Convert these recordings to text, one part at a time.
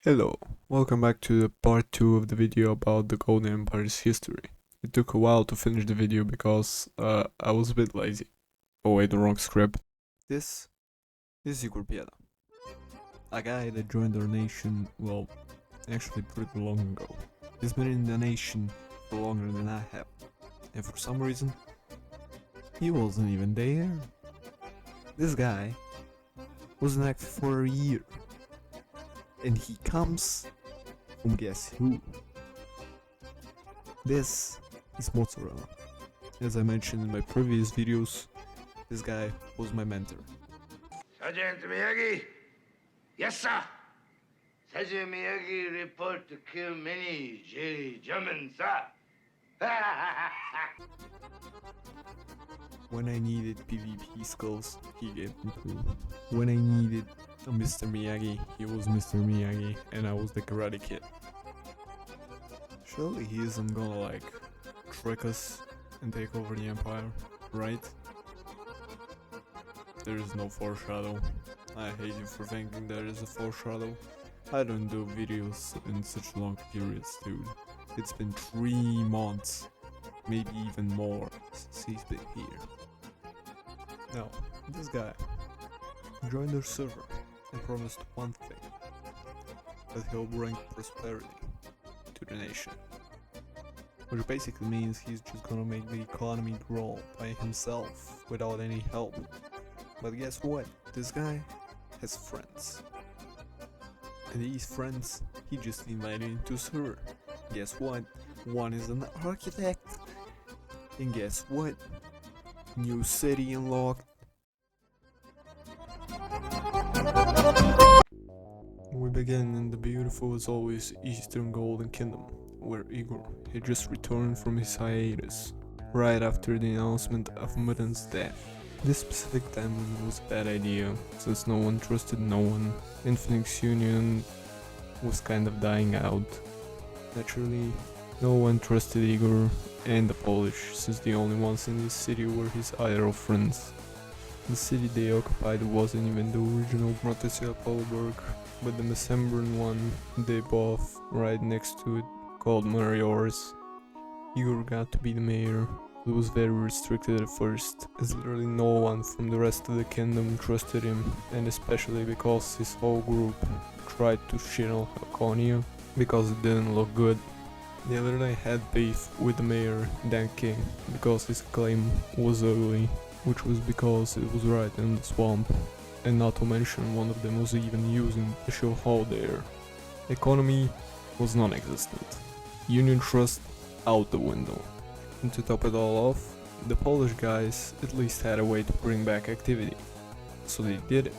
Hello, welcome back to the part 2 of the video about the Golden Empire's history. It took a while to finish the video because I was a bit lazy. Oh wait, the wrong script. This is Igor Bieda, a guy that joined our nation, well, actually pretty long ago. He's been in the nation for longer than I have, and for some reason, he wasn't even there. This guy wasn't active for a year. And he comes from guess who? This is Mozzarella. As I mentioned in my previous videos, this guy was my mentor. Sergeant Miyagi? Yes, sir. Sergeant Miyagi report to kill many Jerry German, sir. When I needed PvP skills, he gave them to me. When I needed a Mr. Miyagi, he was Mr. Miyagi, and I was the Karate Kid. Surely he isn't gonna like trick us and take over the Empire, right? There is no foreshadow. I hate you for thinking there is a foreshadow. I don't do videos in such long periods, dude. It's been 3 months, maybe even more, since he's been here. Now, this guy joined our server and promised one thing, that he'll bring prosperity to the nation. Which basically means he's just gonna make the economy grow by himself without any help. But guess what? This guy has friends. And these friends he just invited into server. Guess what? One is an architect. And guess what? New city unlocked. We begin in the beautiful as always Eastern Golden Kingdom, where Igor had just returned from his hiatus, right after the announcement of Mutan's death. This specific timing was a bad idea, since no one trusted no one, and Phoenix Union was kind of dying out. Naturally, no one trusted Igor and the Polish, since the only ones in this city were his IRL friends. The city they occupied wasn't even the original Bratislava, but the Mesembran one they bought right next to it, called Mariors. Igor got to be the mayor. It was very restricted at first, as literally no one from the rest of the kingdom trusted him, and especially because his whole group tried to shit on Halconia, because it didn't look good. They literally had beef with the mayor, Dan King, because his claim was ugly, which was because it was right in the swamp, and not to mention one of them was even using the show hall there. Economy was non-existent. Union trust out the window. And to top it all off, the Polish guys at least had a way to bring back activity. So they did it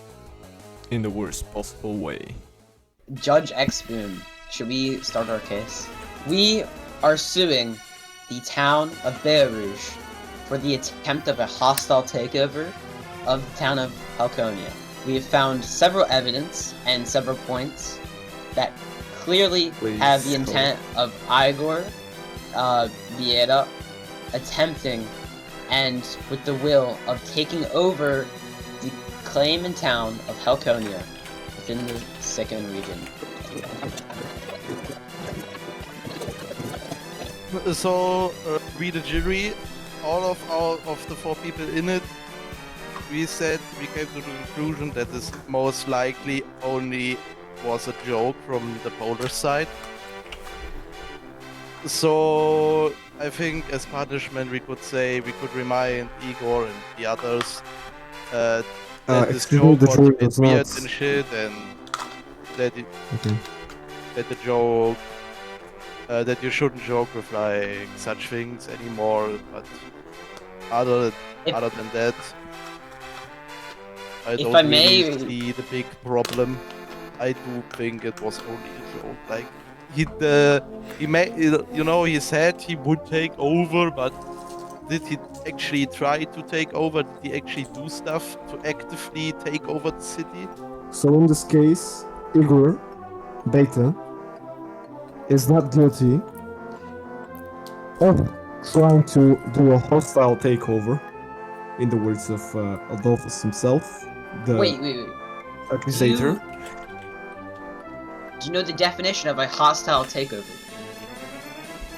in the worst possible way. Judge X Boom, should we start our case? We are suing the town of Beirut for the attempt of a hostile takeover of the town of Halconia. We have found several evidence and several points that clearly have the intent of Igor Bieda attempting and with the will of taking over the claim and town of Halconia within the second region. So, we the jury, all of the 4 people in it, we came to the conclusion that this most likely only was a joke from the Polish side. So, I think as punishment we could remind Igor and the others that this joke was a bit weird and shit, and that that the joke that you shouldn't joke with like such things anymore. But other than that, I don't really see the big problem. I do think it was only a joke. Like he said he would take over, but did he actually try to take over? Did he actually do stuff to actively take over the city? So in this case, Igor Bieda is not guilty of trying to do a hostile takeover, in the words of Adolphus himself, the Wait. accusator. Do you know the definition of a hostile takeover?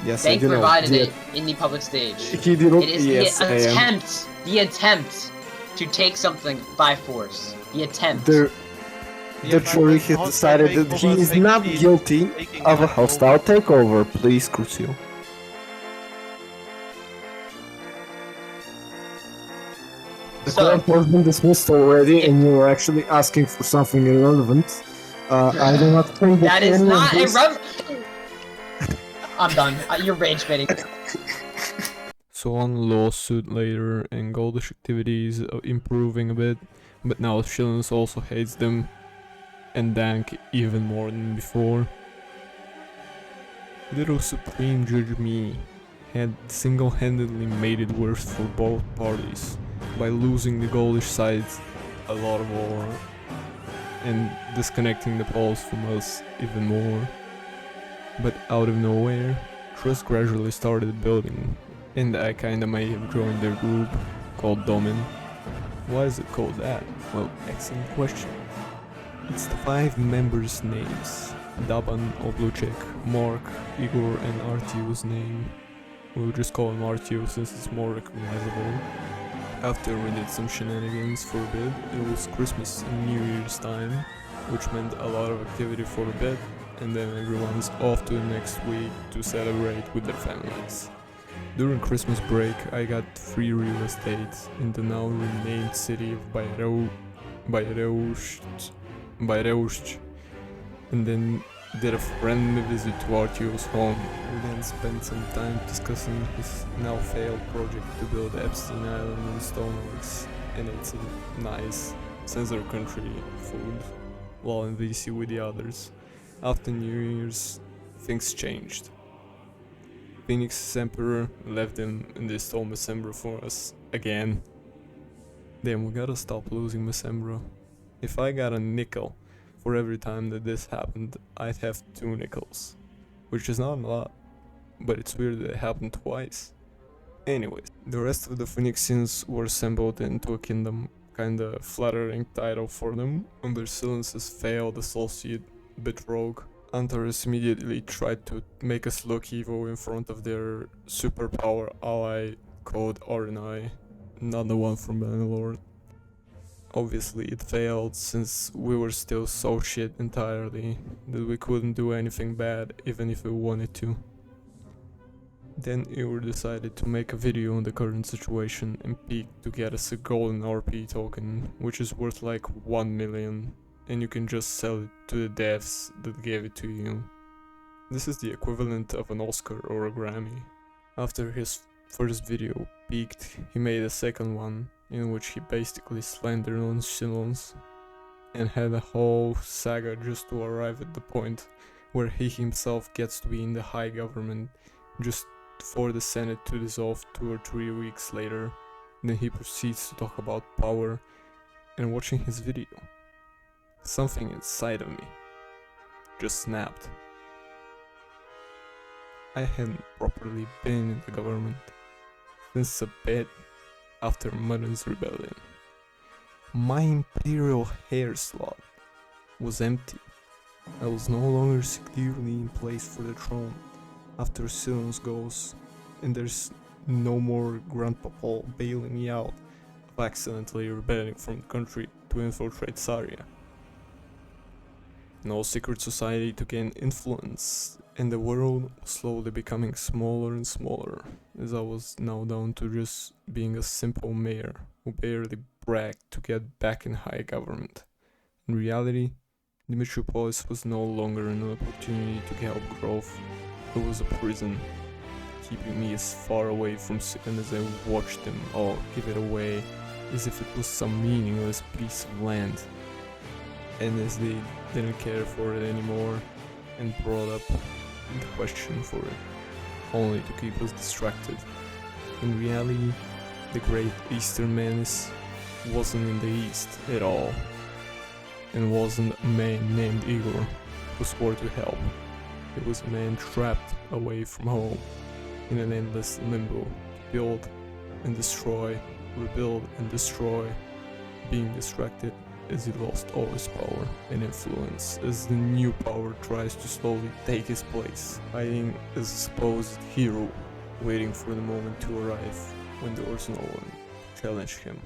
Yes, They I do know. provided it in the public stage. He didn't. It is Yes, I am. the attempt to take something by force. The attempt. The Yeah, jury but has hostile decided that he takeover is not takes guilty taking of a it hostile over. takeover. Please, Crucio. The So- court has been dismissed already, and you are actually asking for something irrelevant. I do not think That is any of not this- irrelevant. I'm done. You're rage baiting. So on lawsuit later and Goldish activities are improving a bit, but now Shillings also hates them and Dank even more than before. Little Supreme Judge Me had single-handedly made it worse for both parties by losing the Goldish side a lot of war and disconnecting the Poles from us even more. But out of nowhere, trust gradually started building, and I kinda may have joined their group, called Domin. Why is it called that? Well, excellent question. It's the 5 members' names. Daban, Obluchek, Mark, Igor and Artio's name. We'll just call him Artio since it's more recognizable. After we did some shenanigans for a bit, it was Christmas and New Year's time, which meant a lot of activity for a bit, and then everyone's off to the next week to celebrate with their families. During Christmas break, I got free real estate in the now renamed city of Bayreusht, and then did a friendly visit to Artio's home. We then spent some time discussing his now failed project to build Epstein Island in Stoneworks, and ate some nice Sensor Country food while in VC with the others. After New Year's, things changed. Phoenix's Emperor left him and they stole Mesembra for us again. Damn, we gotta stop losing Mesembra. If I got a nickel for every time that this happened, I'd have 2 nickels. Which is not a lot, but it's weird that it happened twice. Anyways, the rest of the Phoenixians were assembled into a kingdom, kinda flattering title for them, under Silence's failed associate Bitrogue. Antares immediately tried to make us look evil in front of their superpower ally called Arnai, not the one from Bangalore. Obviously it failed since we were still so shit entirely that we couldn't do anything bad even if we wanted to. Then Igor decided to make a video on the current situation and peaked to get us a golden RP token, which is worth like 1 million, and you can just sell it to the devs that gave it to you. This is the equivalent of an Oscar or a Grammy. After his first video peaked, he made a second one, in which he basically slandered on Shillons, and had a whole saga just to arrive at the point where he himself gets to be in the high government just for the Senate to dissolve 2 or 3 weeks later. Then he proceeds to talk about power, and watching his video, something inside of me just snapped. I hadn't properly been in the government since a bit after Mudden's rebellion. My imperial hair slot was empty. I was no longer securely in place for the throne after Silence goes, and there's no more Grandpa Paul bailing me out of accidentally rebelling from the country to infiltrate Saria. No secret society to gain influence, and the world was slowly becoming smaller and smaller, as I was now down to just being a simple mayor who barely bragged to get back in high government. In reality, the metropolis was no longer an opportunity to help growth, it was a prison, keeping me as far away from Sikan as I watched them all give it away as if it was some meaningless piece of land. And as they didn't care for it anymore and brought up the question for it, only to keep us distracted. In reality, the great Eastern Menace wasn't in the east at all, and wasn't a man named Igor who swore to help. It was a man trapped away from home in an endless limbo, build and destroy, rebuild and destroy, being distracted as he lost all his power and influence as the new power tries to slowly take his place, hiding as a supposed hero, waiting for the moment to arrive when there was no one to challenge him.